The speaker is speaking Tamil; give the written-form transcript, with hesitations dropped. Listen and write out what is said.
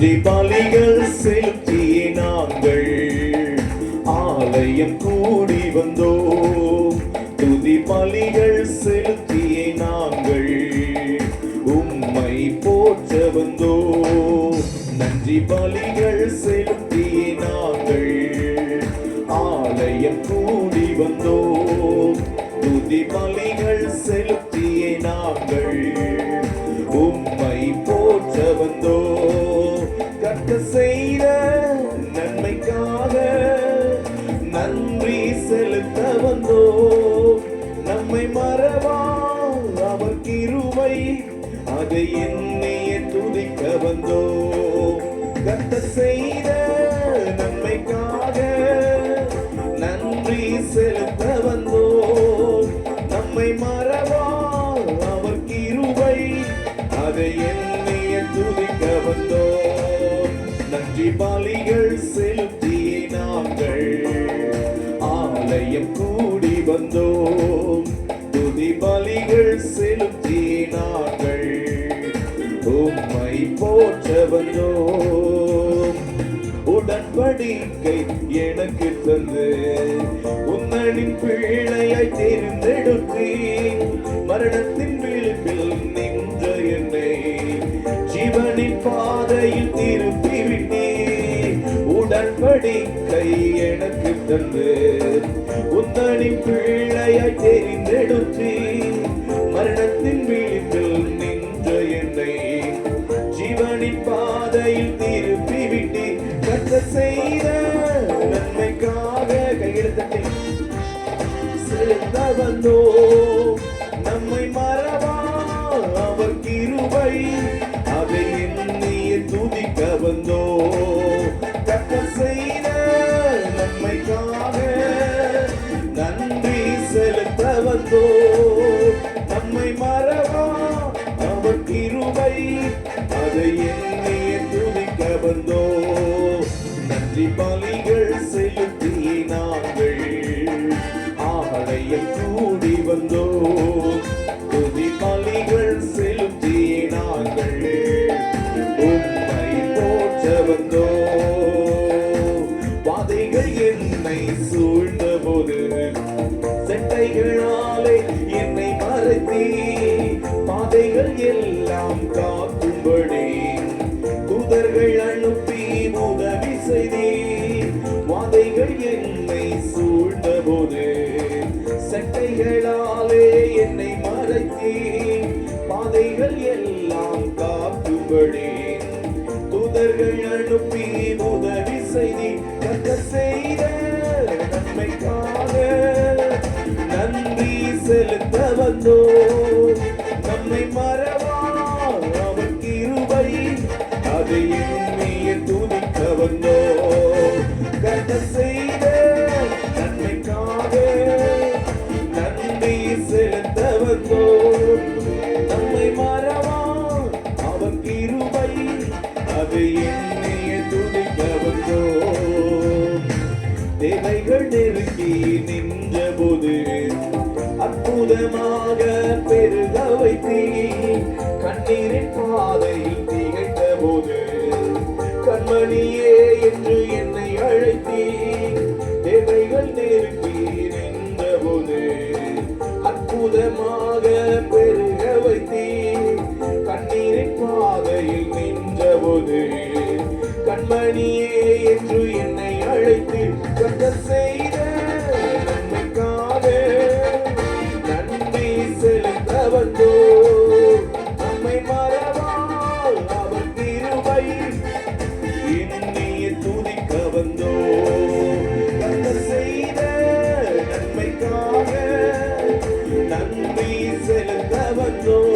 நன்றி பலிகள் செலுத்தியே நாங்கள் ஆலயம் கூடி வந்தோம். துதி பலிகள் செலுத்தியே நாங்கள் உம்மை போற்ற வந்தோம். நன்றி பலிகள் செலுத்தியே நாங்கள் ஆலயம் கூடி வந்தோம். துதி பலிகள் செலுத்தியே நாங்கள் உம்மை போற்ற வந்தோம். கர்த்தர் செய்த நன்மைக்காக நன்றி செலுத்த வந்தோம். நம்மை மறவா அவர் கிருபை அதை எண்ணிய துதிக்க வந்தோம். கர்த்தர் செய்த நன்மைக்காக நன்றி செலுத்த வந்தோம். நம்மை மறவா அவர் கிருபை அதை எண்ணிய துதிக்க வந்தோம். நன்றி பலிகள் செலுத்தியே நாங்கள் ஆலயம் கூடி வந்தோம். துதி பலிகள் செலுத்தியே நாங்கள் உம்மை போற்ற வந்தோம். உடன்படிக்கை எனக்கு தந்து உன்னனின் பிள்ளையாய் தேர்ந்தெடுத்தேன். மரணத்தின் விளிம்பில் நின்ற என்னை ஜீவனின் பாதையில் திருப்பி விட்டேன். உடன்படிக்கை எனக்கு தந்து உன்னனின் பிள்ளையாய் தேர்ந்தெடுத்தேன். மரணத்தின் விளிம்பில் நின்ற என்னை ஜீவனின் பாதையில் திருப்பி விட்டேன். கர்த்தர் செய்த நன்மைக்காக கையெழுத்தத்தை செலுத்த வந்தோம். நம்மை மறவா அவர் கிருபை அதை எண்ணிய துதிக்க வந்தோம். கர்த்தர் செய்த நன்மைக்காக நன்றி செலுத்த வந்தோம். நம்மை மறவா அவர் கிருபை அதை எண்ணிய துதிக்க வந்தோம். நன்றி பலிகள் செலுத்தியே நாங்கள் ஆலயம் கூடி வந்தோம். துதி பலிகள் செலுத்தியே நாங்கள் உம்மை போற்ற வந்தோம். பாதைகள் என்னை சூழ்ந்த போது செட்டைகளாலே என்னை மறைத்தீ. பாதைகள் எல்லாம் காக்கும்படி தூதர்கள் அனுப்பி உதவி செய்தீ. வாதைகள் என்னை சூழ்ந்த போது செட்டைகளாலே என்னை மறைத்தீ. பாதைகள் எல்லாம் காக்கும்படி தூதர்கள் அனுப்பி உதவி செய்தீ. கர்த்தர் செய்த நன்மைக்காக நன்றி செலுத்த வந்தோம். நம்மை மறவா அவர் கிருபை அதை எண்ணிய துதிக்க வந்தோம். கர்த்தர் செய்த நன்மைக்காக நன்றி செலுத்த வந்தோம். நம்மை மறவா அவர் கிருபை அதை எண்ணிய துதிக்க வந்தோம். தேவைகள் நெருங்கி நின்ற போது அற்புதமாக பெருக வைத்தீ. கண்ணீரின் பாதையில் திகைத்த போது கண்மணியே என்று என்னை அழைத்தீ. தேவைகள் நெருங்கி நின்ற போது அற்புதமாக பெருக வைத்தீ. கண்ணீரின் பாதையில் நின்ற போது கண்மணியே என்று என்னை அழைத்து. கர்த்தர் செய்த நன்மைக்காக நன்றி செலுத்த வந்தோம். நம்மை மறவா அவர் கிருபை எண்ணிய துதிக்க வந்தோம். கர்த்தர் செய்த நன்மைக்காக நன்றி செலுத்த வந்தோம்.